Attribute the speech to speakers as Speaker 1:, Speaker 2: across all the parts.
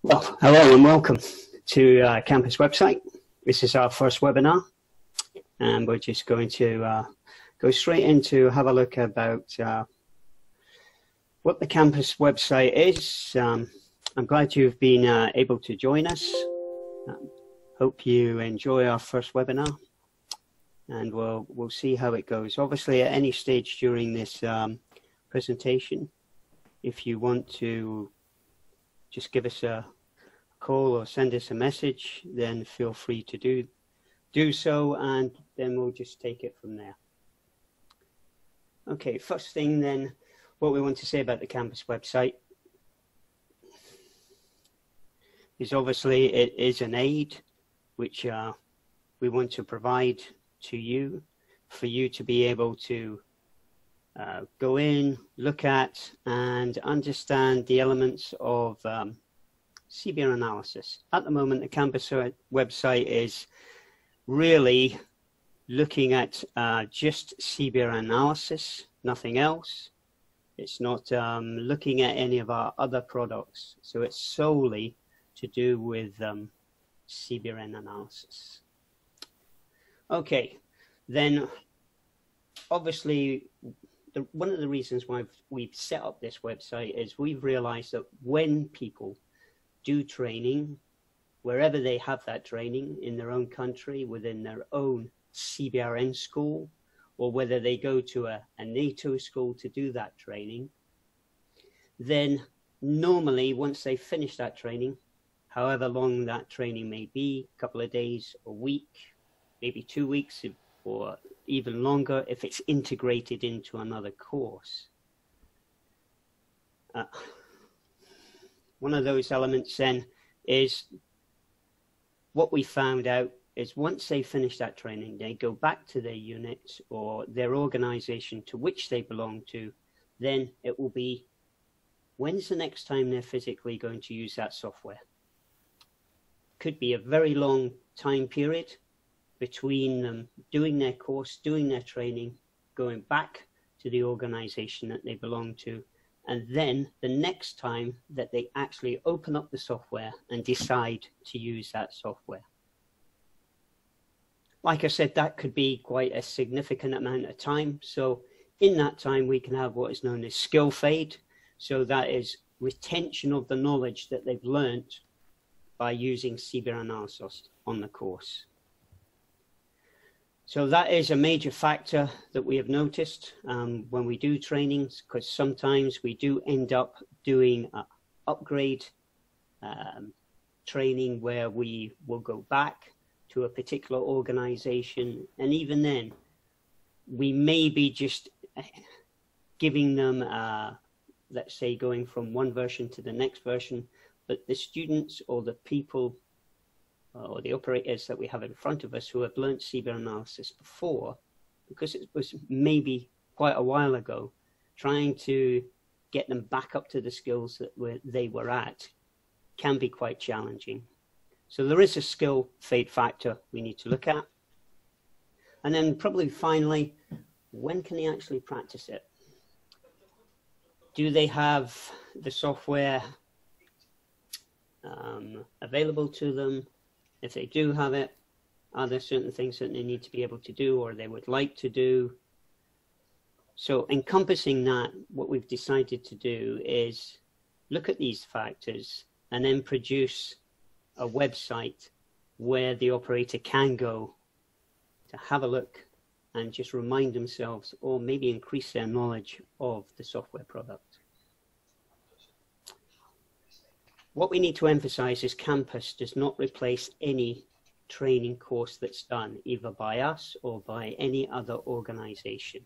Speaker 1: Well, hello and welcome to Campus Website. This is our first webinar, and we're just going to go straight into have a look about what the Campus website is. I'm glad you've been able to join us. Hope you enjoy our first webinar, and we'll see how it goes. Obviously, at any stage during this presentation, if you want to just give us a call or send us a message, then feel free to do so, and then we'll just take it from there. Okay, first thing then, what we want to say about the Campus website is obviously it is an aid which we want to provide to you for you to be able to go in, look at and understand the elements of CBR analysis. At the moment, the Campus website is really looking at just CBR analysis, nothing else. It's not looking at any of our other products. So it's solely to do with CBRN analysis. Okay, then obviously one of the reasons why we've set up this website is we've realized that when people do training, wherever they have that training, in their own country, within their own CBRN school, or whether they go to a NATO school to do that training, then normally once they finish that training, however long that training may be, a couple of days, a week, maybe 2 weeks, or even longer if it's integrated into another course. One of those elements then is what we found out is once they finish that training, they go back to their unit or their organization to which they belong to, then it will be, when's the next time they're physically going to use that software? Could be a very long time period between them doing their course, doing their training, going back to the organization that they belong to, and then the next time that they actually open up the software and decide to use that software. Like I said, that could be quite a significant amount of time. So in that time, we can have what is known as skill fade. So that is retention of the knowledge that they've learned by using CBR analysis on the course. So that is a major factor that we have noticed when we do trainings, because sometimes we do end up doing upgrade training where we will go back to a particular organization, and even then we may be just giving them let's say going from one version to the next version, but the students or the people or the operators that we have in front of us who have learned CBR analysis before, because it was maybe quite a while ago, trying to get them back up to the skills that they were at can be quite challenging. So there is a skill fade factor we need to look at. And then probably finally, when can they actually practice it? Do they have the software available to them? If they do have it, are there certain things that they need to be able to do or they would like to do? So encompassing that, what we've decided to do is look at these factors and then produce a website where the operator can go to have a look and just remind themselves or maybe increase their knowledge of the software product. What we need to emphasize is Campus does not replace any training course that's done either by us or by any other organization.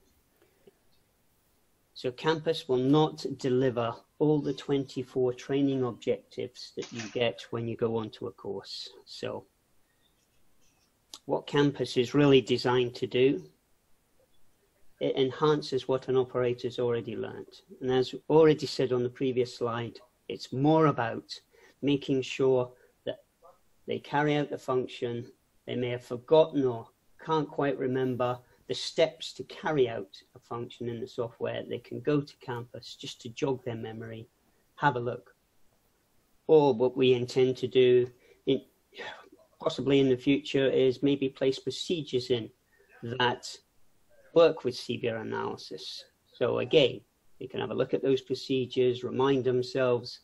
Speaker 1: So Campus will not deliver all the 24 training objectives that you get when you go onto a course. So what Campus is really designed to do, it enhances what an operator's already learned. And as already said on the previous slide, it's more about making sure that they carry out the function. They may have forgotten or can't quite remember the steps to carry out a function in the software. They can go to Campus just to jog their memory, have a look. Or what we intend to do, possibly in the future, is maybe place procedures in that work with CBR analysis. So again, they can have a look at those procedures, remind themselves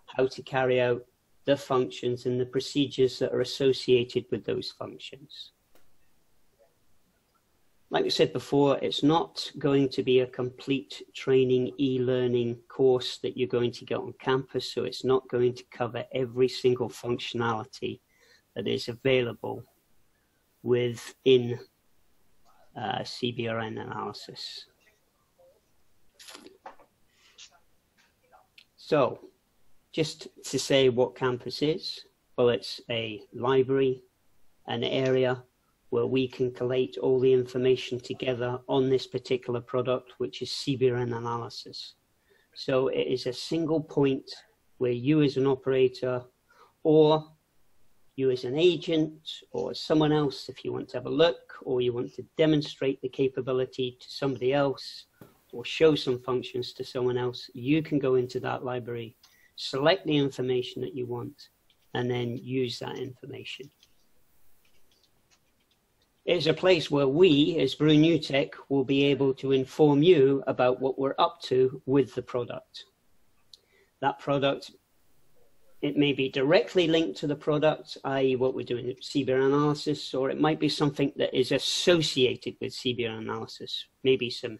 Speaker 1: how to carry out the functions and the procedures that are associated with those functions. Like we said before, it's not going to be a complete training e-learning course that you're going to get on campus, so it's not going to cover every single functionality that is available within CBRN analysis. So, just to say what campus is, well, it's a library, an area where we can collate all the information together on this particular product, which is CBRN analysis. So it is a single point where you as an operator, or you as an agent, or someone else, if you want to have a look, or you want to demonstrate the capability to somebody else, or show some functions to someone else, you can go into that library, select the information that you want, and then use that information. It's a place where we, as Brew New Tech, will be able to inform you about what we're up to with the product. That product, it may be directly linked to the product, i.e. what we're doing at CBR analysis, or it might be something that is associated with CBR analysis, maybe some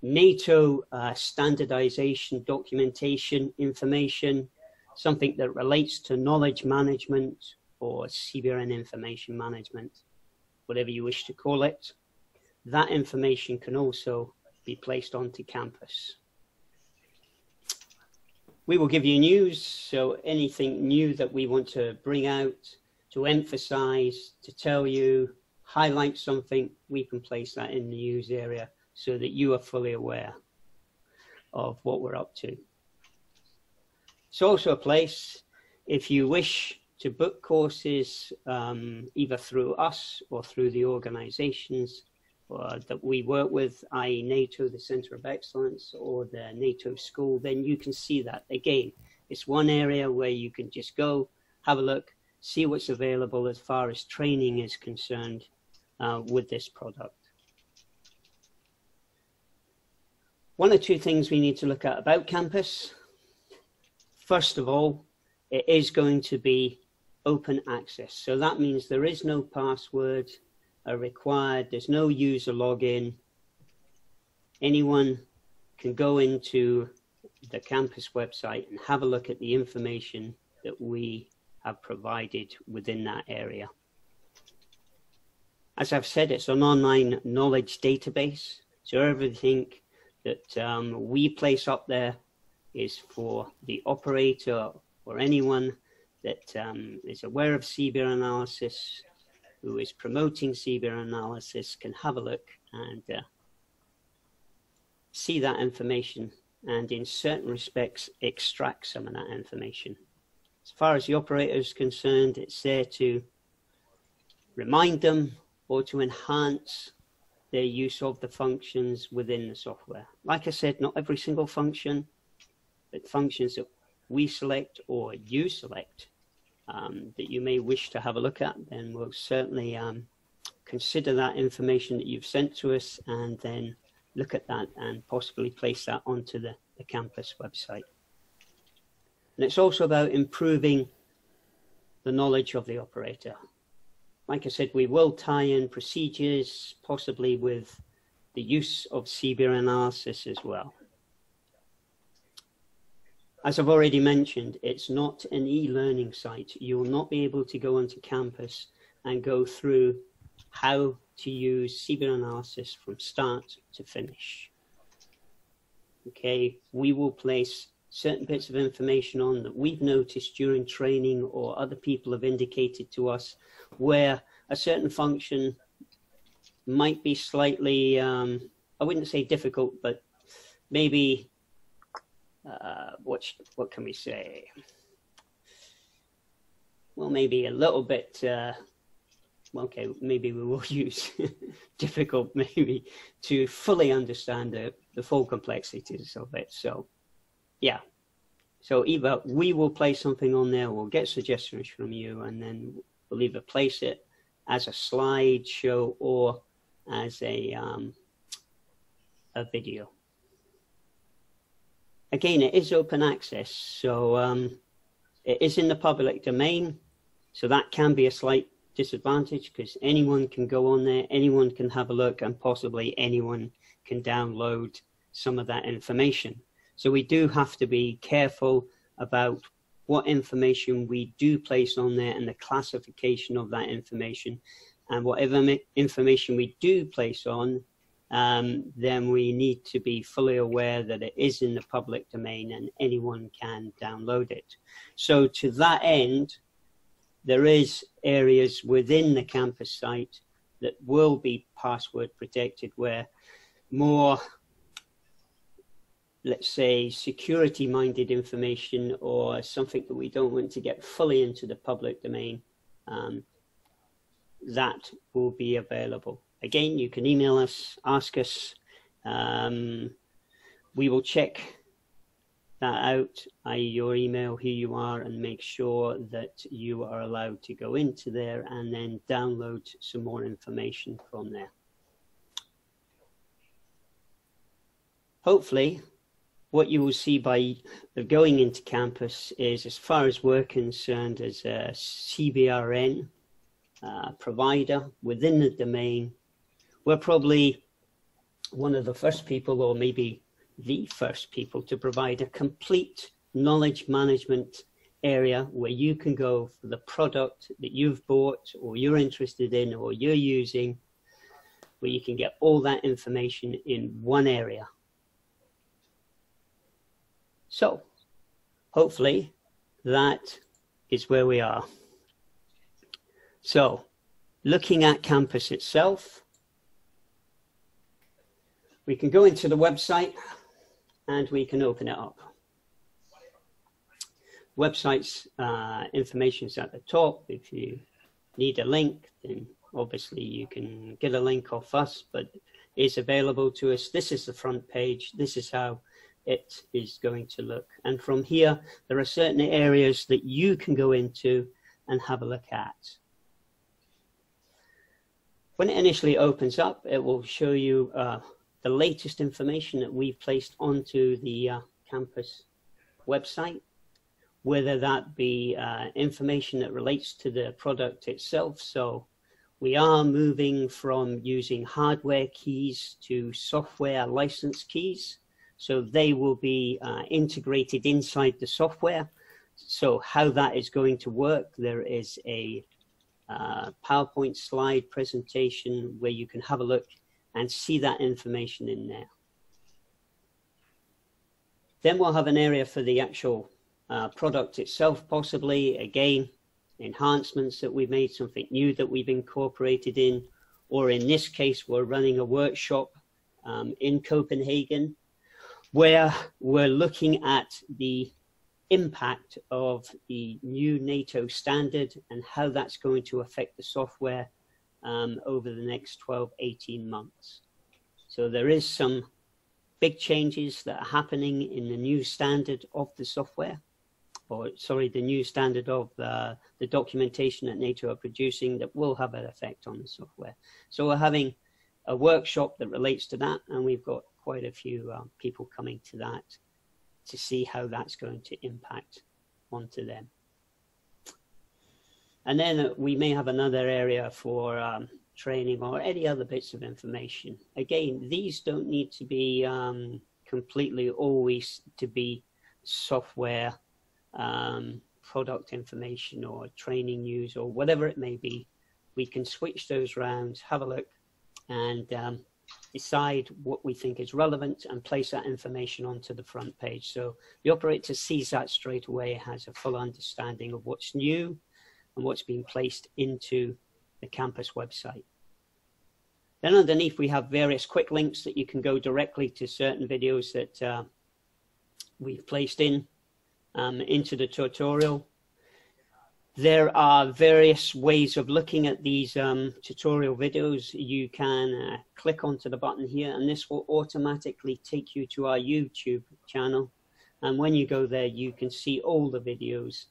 Speaker 1: NATO standardization documentation information, something that relates to knowledge management or CBRN information management, whatever you wish to call it. That information can also be placed onto campus. We will give you news, so anything new that we want to bring out, to emphasize, to tell you, highlight something, we can place that in the news area so that you are fully aware of what we're up to. It's also a place, if you wish to book courses either through us or through the organizations that we work with, i.e. NATO, the Center of Excellence, or the NATO School, then you can see that. Again, it's one area where you can just go, have a look, see what's available as far as training is concerned with this product. One or two things we need to look at about campus. First of all, it is going to be open access. So that means there is no password required. There's no user login. Anyone can go into the campus website and have a look at the information that we have provided within that area. As I've said, it's an online knowledge database. So everything that we place up there is for the operator or anyone that is aware of CBR analysis, who is promoting CBR analysis, can have a look and see that information, and in certain respects extract some of that information. As far as the operator is concerned, it's there to remind them or to enhance their use of the functions within the software. Like I said, not every single function, but functions that we select or you select that you may wish to have a look at, then we'll certainly consider that information that you've sent to us and then look at that and possibly place that onto the campus website. And it's also about improving the knowledge of the operator. Like I said, we will tie in procedures, possibly with the use of CBR analysis as well. As I've already mentioned, it's not an e-learning site. You will not be able to go onto campus and go through how to use CBR analysis from start to finish. Okay, we will place certain bits of information on that we've noticed during training or other people have indicated to us where a certain function might be slightly, I wouldn't say difficult, but maybe, what can we say? Well, maybe a little bit, okay, maybe we will use difficult maybe to fully understand the full complexities of it. So, yeah, So either we will place something on there, we'll get suggestions from you, and then we'll either place it as a slideshow or as a video. Again, it is open access, so it is in the public domain, so that can be a slight disadvantage because anyone can go on there, anyone can have a look, and possibly anyone can download some of that information. So we do have to be careful about what information we do place on there and the classification of that information. And whatever information we do place on, then we need to be fully aware that it is in the public domain and anyone can download it. So to that end, there is areas within the campus site that will be password protected where more, let's say, security-minded information or something that we don't want to get fully into the public domain, that will be available. Again, you can email us, ask us. We will check that out, i.e. your email, who you are, and make sure that you are allowed to go into there and then download some more information from there. Hopefully, what you will see by going into campus is, as far as we're concerned, as a CBRN provider within the domain, we're probably one of the first people, or maybe the first people, to provide a complete knowledge management area where you can go for the product that you've bought or you're interested in or you're using, where you can get all that information in one area. So hopefully that is where we are. So looking at campus itself, we can go into the website and we can open it up. Website's information is at the top. If you need a link, then obviously you can get a link off us, but it's available to us. This is the front page. This is how it is going to look. And from here, there are certain areas that you can go into and have a look at. When it initially opens up, it will show you the latest information that we've placed onto the campus website, whether that be information that relates to the product itself. So we are moving from using hardware keys to software license keys. So they will be integrated inside the software. So how that is going to work, there is a PowerPoint slide presentation where you can have a look and see that information in there. Then we'll have an area for the actual product itself, possibly, again, enhancements that we've made, something new that we've incorporated in, or in this case, we're running a workshop in Copenhagen where we're looking at the impact of the new NATO standard and how that's going to affect the software over the next 12-18 months. So there is some big changes that are happening in the new standard of the software, or sorry, the new standard of the documentation that NATO are producing that will have an effect on the software. So we're having a workshop that relates to that, and we've got quite a few people coming to that to see how that's going to impact onto them. And then we may have another area for training or any other bits of information. Again, these don't need to be completely always to be software product information or training news or whatever it may be. We can switch those around, have a look, and decide what we think is relevant and place that information onto the front page. So the operator sees that straight away, has a full understanding of what's new and what's being placed into the campus website. Then underneath we have various quick links that you can go directly to certain videos that we've placed into the tutorial. There are various ways of looking at these tutorial videos. You can click onto the button here and this will automatically take you to our YouTube channel And when you go there, you can see all the videos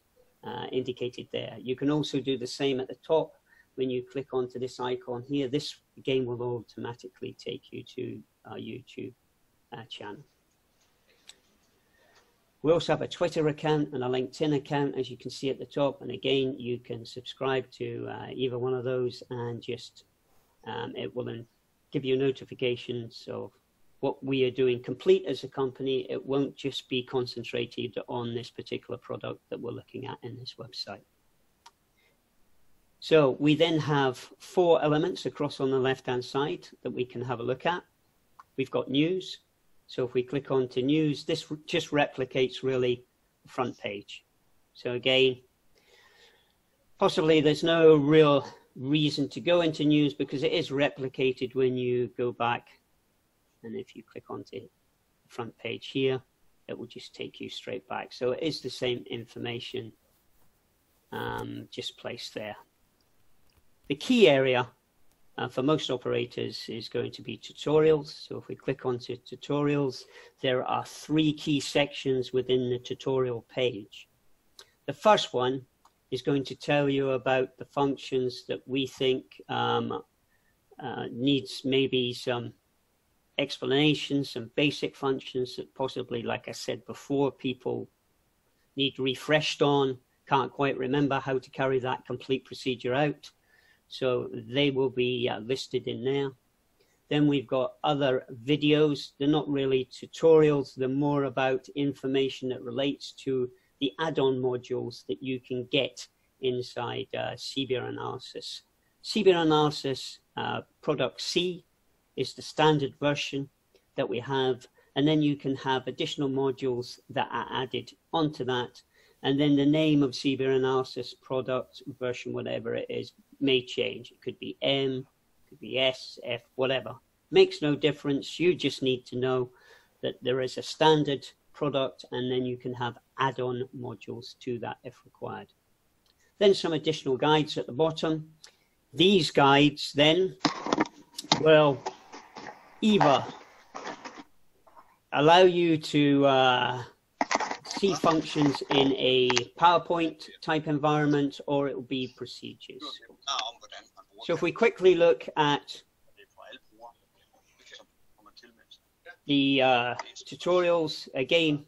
Speaker 1: indicated there. You can also do the same at the top. When you click onto this icon here, this again will automatically take you to our YouTube channel. We also have a Twitter account and a LinkedIn account, as you can see at the top. And again, you can subscribe to either one of those, and just it will give you notifications of what we are doing complete as a company. It won't just be concentrated on this particular product that we're looking at in this website. So we then have 4 elements across on the left-hand side that we can have a look at. We've got news. So if we click on to news, this just replicates really the front page. So again, possibly there's no real reason to go into news because it is replicated when you go back. And if you click onto the front page here, it will just take you straight back. So it is the same information, just placed there. The key area for most operators is going to be tutorials. So if we click onto tutorials, there are 3 key sections within the tutorial page. The first one is going to tell you about the functions that we think needs maybe some explanation, some basic functions that possibly, like I said before, people need refreshed on, can't quite remember how to carry that complete procedure out. So they will be listed in there. Then we've got other videos. They're not really tutorials. They're more about information that relates to the add-on modules that you can get inside CBER Analysis. CBER Analysis Product C is the standard version that we have. And then you can have additional modules that are added onto that. And then the name of CBER Analysis product version, whatever it is, may change. It could be M, it could be S, F, whatever. Makes no difference. You just need to know that there is a standard product, and then you can have add-on modules to that if required. Then some additional guides at the bottom. These guides then will either allow you to see functions in a PowerPoint type environment, or it will be procedures. So if we quickly look at the tutorials, again,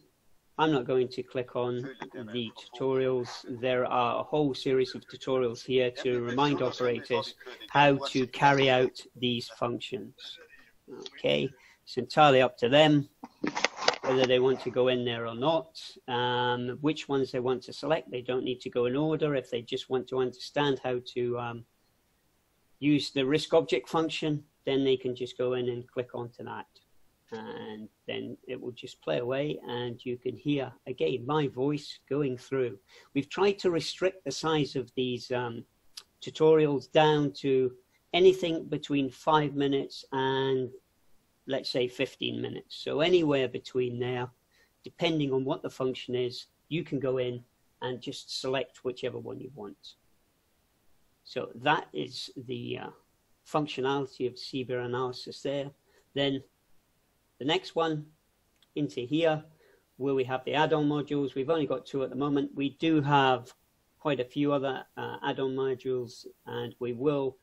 Speaker 1: I'm not going to click on the tutorials. There are a whole series of tutorials here to remind operators how to carry out these functions. Okay, it's entirely up to them whether they want to go in there or not, which ones they want to select. They don't need to go in order. If they just want to understand how to use the risk object function, then they can just go in and click onto that. And then it will just play away, and you can hear, again, my voice going through. We've tried to restrict the size of these tutorials down to anything between 5 minutes and, let's say, 15 minutes. So anywhere between there, depending on what the function is, you can go in and just select whichever one you want. So that is the functionality of CBER Analysis there. Then the next one into here, where we have the add-on modules. We've only got 2 at the moment. We do have quite a few other add-on modules, and we will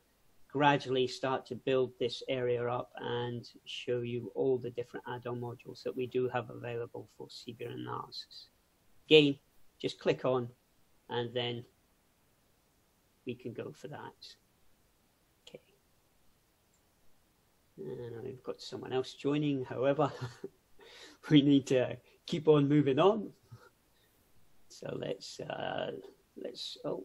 Speaker 1: gradually start to build this area up and show you all the different add-on modules that we do have available for CBER Analysis. Again, just click on, and then we can go for that. Okay. And we've got someone else joining, however, we need to keep on moving on. So let's oh,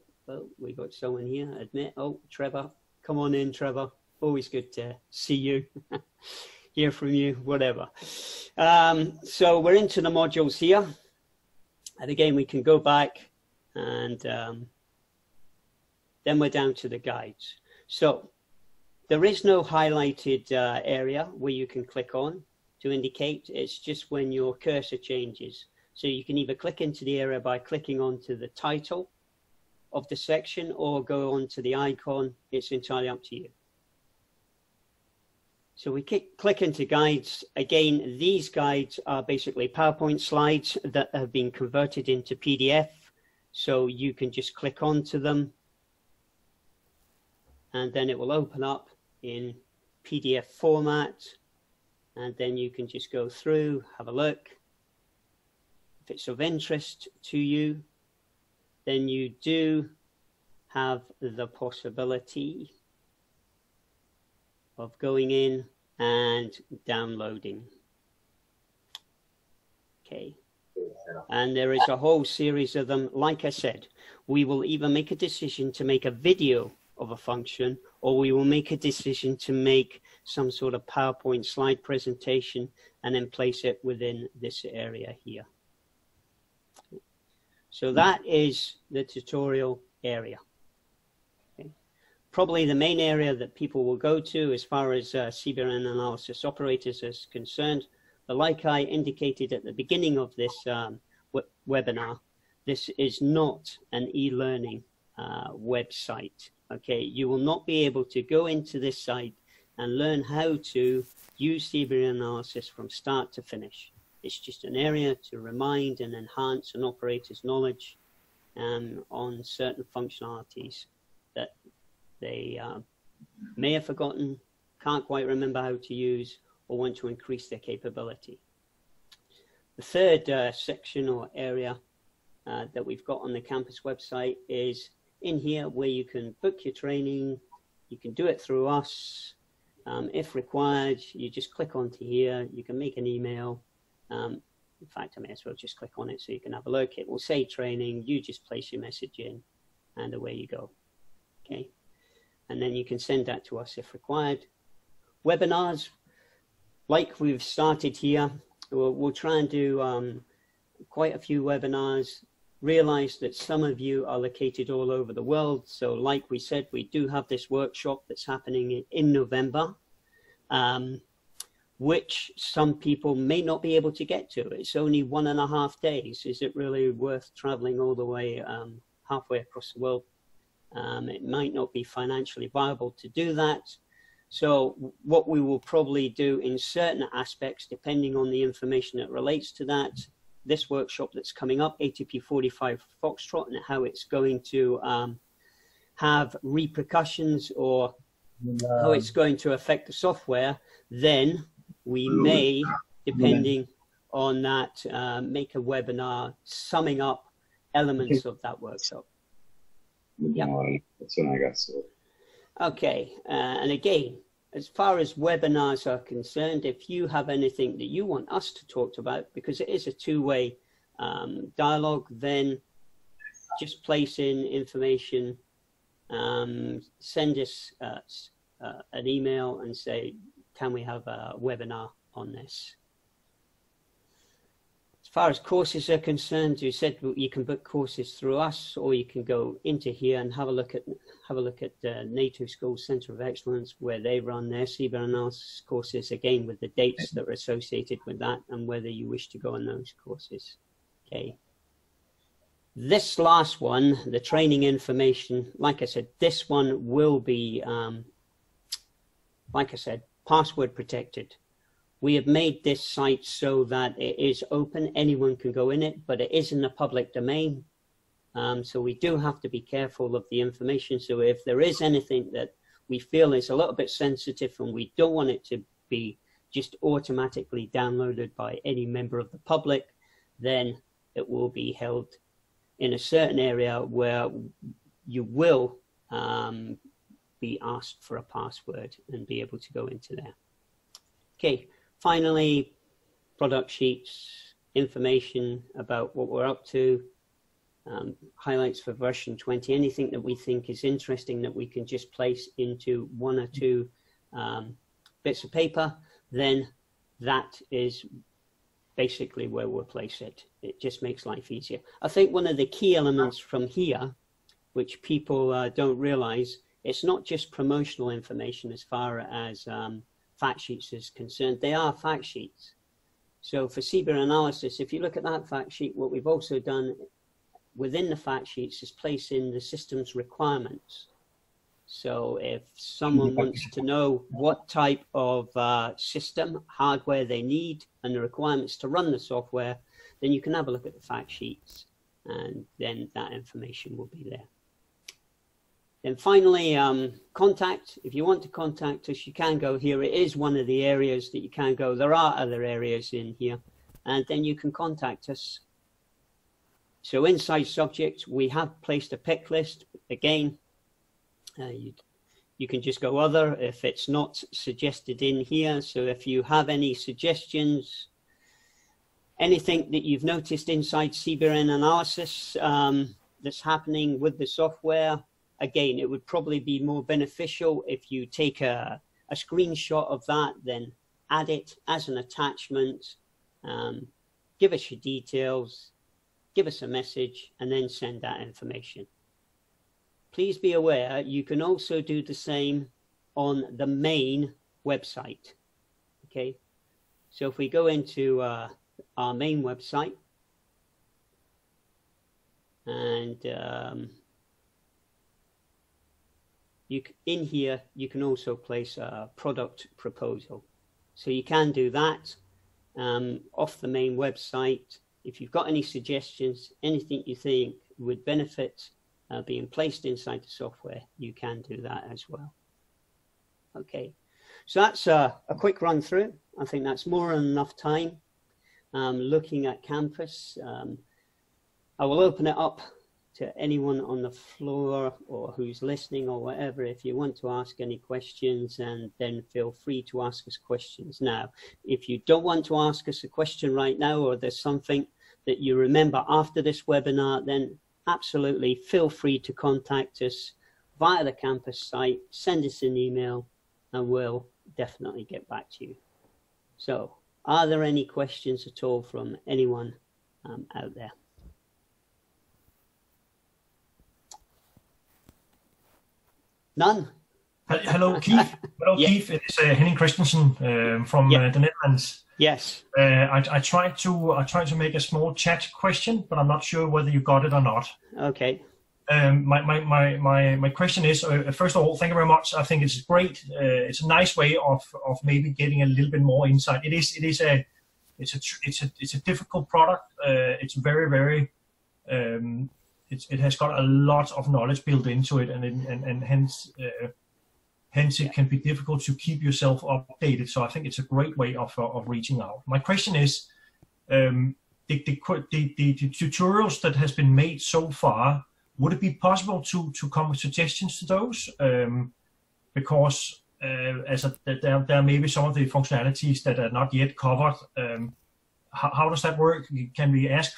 Speaker 1: we got someone here, admit. Oh, Trevor, come on in, Trevor. Always good to see you, hear from you, whatever. So we're into the modules here. And again, we can go back, and then we're down to the guides. So there is no highlighted area where you can click on to indicate. It's just when your cursor changes. So you can either click into the area by clicking onto the title of the section, or go onto the icon. It's entirely up to you. So we click into guides. Again, these guides are basically PowerPoint slides that have been converted into PDF. So you can just click onto them and then it will open up in PDF format. And then you can just go through, have a look. If it's of interest to you, then you do have the possibility of going in and downloading. Okay. And there is a whole series of them. Like I said, we will either make a decision to make a video of a function, or we will make a decision to make some sort of PowerPoint slide presentation and then place it within this area here. So that is the tutorial area. Probably the main area that people will go to as far as CBRN analysis operators is concerned. But like I indicated at the beginning of this webinar, this is not an e-learning website. Okay, you will not be able to go into this site and learn how to use CBRN analysis from start to finish. It's just an area to remind and enhance an operator's knowledge on certain functionalities that they may have forgotten, can't quite remember how to use, or want to increase their capability. The third section or area that we've got on the campus website is in here where you can book your training. You can do it through us. If required, you just click onto here. You can make an email. In fact, I may as well just click on it so you can have a look. It will say training. You just place your message in and away you go. Okay. And then you can send that to us if required. Webinars, like we've started here, we'll try and do quite a few webinars. Realize that some of you are located all over the world. So like we said, we do have this workshop that's happening in November, which some people may not be able to get to. It's only 1.5 days. Is it really worth traveling all the way halfway across the world? It might not be financially viable to do that. So what we will probably do in certain aspects, depending on the information that relates to that, this workshop that's coming up, ATP 45 Foxtrot, and how it's going to have repercussions or how it's going to affect the software, then we may, depending on that, make a webinar summing up elements of that workshop. Yeah.
Speaker 2: That's when I got started. Okay,
Speaker 1: and again, as far as webinars are concerned, if you have anything that you want us to talk about, because it is a two-way dialogue, then just place in information, send us an email and say, can we have a webinar on this? As far as courses are concerned, you said you can book courses through us, or you can go into here and have a look at the NATO Schools Center of Excellence, where they run their CBRN analysis courses, again with the dates that are associated with that and whether you wish to go on those courses. Okay. This last one, the training information, like I said, this one will be, like I said, password protected. We have made this site so that it is open, anyone can go in it, but it is in the public domain. So we do have to be careful of the information. So if there is anything that we feel is a little bit sensitive and we don't want it to be just automatically downloaded by any member of the public, then it will be held in a certain area where you will be asked for a password and be able to go into there. Okay. Finally, product sheets, information about what we're up to, highlights for version 20, anything that we think is interesting that we can just place into 1 or 2 bits of paper, then that is basically where we'll place it. It just makes life easier. I think one of the key elements from here, which people don't realize, it's not just promotional information as far as fact sheets is concerned. They are fact sheets. So for CBRN analysis, if you look at that fact sheet, what we've also done within the fact sheets is place in the system's requirements. So if someone wants to know what type of system, hardware they need and the requirements to run the software, then you can have a look at the fact sheets, and then that information will be there. Then finally, contact. If you want to contact us, you can go here. It is one of the areas that you can go. There are other areas in here, and then you can contact us. So inside subject, we have placed a pick list. Again, you can just go other if it's not suggested in here. So if you have any suggestions, anything that you've noticed inside CBRN analysis that's happening with the software, again, it would probably be more beneficial if you take a screenshot of that, then add it as an attachment, give us your details, give us a message, and then send that information. Please be aware, you can also do the same on the main website. Okay, so if we go into our main website, and in here, you can also place a product proposal. So you can do that off the main website. If you've got any suggestions, anything you think would benefit being placed inside the software, you can do that as well. Okay, so that's a quick run through. I think that's more than enough time looking at Campus. I will open it up to anyone on the floor or who's listening or whatever, if you want to ask any questions, and then feel free to ask us questions now. If you don't want to ask us a question right now, or there's something that you remember after this webinar, then absolutely feel free to contact us via the Campus site, send us an email, and we'll definitely get back to you. So, are there any questions at all from anyone out there? None?
Speaker 3: Hello, Keith. Hello, yeah. Keith. It's Henning Christensen from the Netherlands.
Speaker 1: Yes.
Speaker 3: I tried to make a small chat question, but I'm not sure whether you got it or not.
Speaker 1: Okay.
Speaker 3: My question is, first of all, thank you very much. I think it's great. It's a nice way of maybe getting a little bit more insight. It's a difficult product. It's very it has got a lot of knowledge built into it, and hence it can be difficult to keep yourself updated. So I think it's a great way of reaching out. My question is, the tutorials that has been made so far, would it be possible to come with suggestions to those? Because there may be some of the functionalities that are not yet covered. How does that work? Can we ask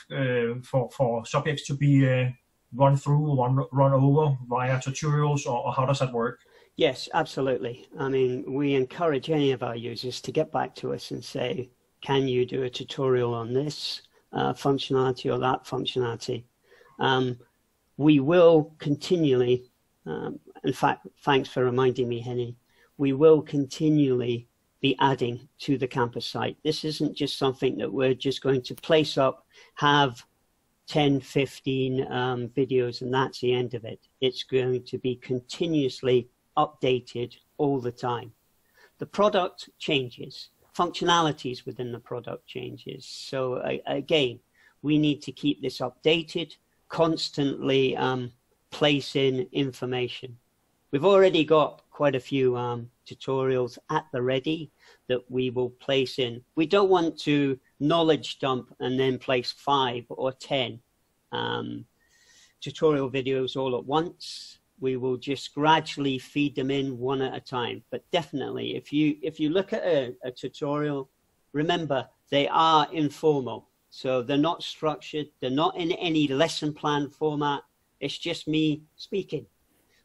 Speaker 3: for subjects to be run through, run over via tutorials, or how does that work?
Speaker 1: Yes, absolutely. I mean, we encourage any of our users to get back to us and say, can you do a tutorial on this functionality or that functionality? We will continually, in fact, thanks for reminding me, Henny, we will continually be adding to the Campus site. This isn't just something that we're just going to place up, have 10, 15 videos, and that's the end of it. It's going to be continuously updated all the time. The product changes, functionalities within the product changes. So again, we need to keep this updated, constantly place in information. We've already got quite a few tutorials at the ready that we will place in. We don't want to knowledge dump and then place 5 or 10 tutorial videos all at once. We will just gradually feed them in one at a time. But definitely, if you look at a tutorial, remember they are informal. So they're not structured. They're not in any lesson plan format. It's just me speaking,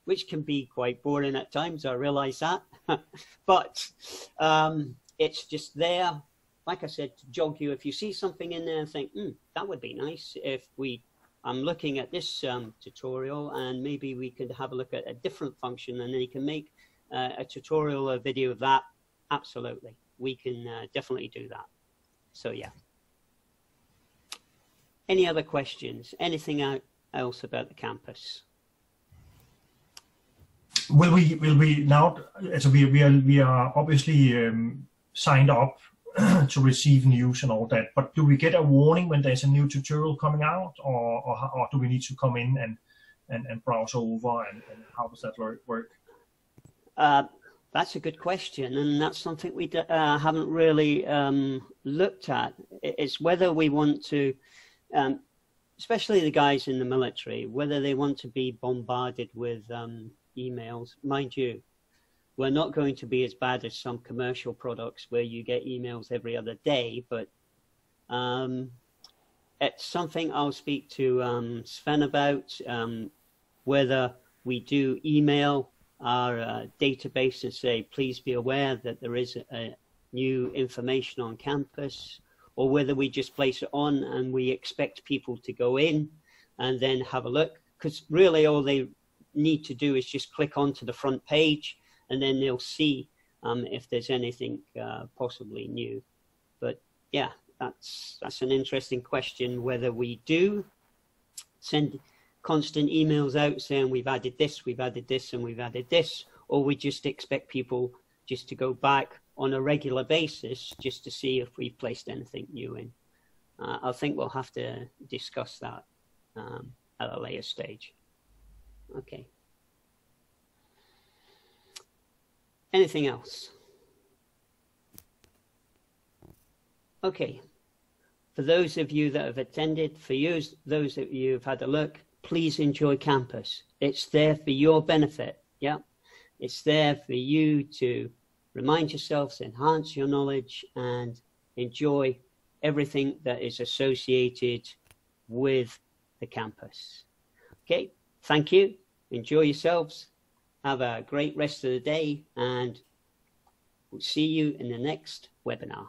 Speaker 1: which can be quite boring at times. I realize that. But it's just there, like I said, to jog you. If you see something in there and think, that would be nice if I'm looking at this tutorial, and maybe we could have a look at a different function, and then you can make a tutorial, a video of that. Absolutely. We can definitely do that. So, yeah. Any other questions? Anything else about the Campus?
Speaker 3: Will we now? So we are obviously signed up to receive news and all that. But do we get a warning when there's a new tutorial coming out, or do we need to come in and browse over, and how does that work?
Speaker 1: That's a good question, and that's something we haven't really looked at. It's whether we want to, especially the guys in the military, whether they want to be bombarded with emails. Mind you, we're not going to be as bad as some commercial products where you get emails every other day, but it's something I'll speak to Sven about, whether we do email our database and say, please be aware that there is new information on campus, or whether we just place it on and we expect people to go in and then have a look, because really all they need to do is just click onto the front page, and then they'll see if there's anything possibly new. But yeah, that's an interesting question, whether we do send constant emails out saying we've added this, and we've added this, or we just expect people just to go back on a regular basis just to see if we've placed anything new in. I think we'll have to discuss that at a later stage. Okay. Anything else? Okay. For those of you that have attended, for you, those of you who've had a look, please enjoy campus. It's there for your benefit. Yeah. It's there for you to remind yourselves, enhance your knowledge, and enjoy everything that is associated with the campus. Okay. Thank you. Enjoy yourselves. Have a great rest of the day, and we'll see you in the next webinar.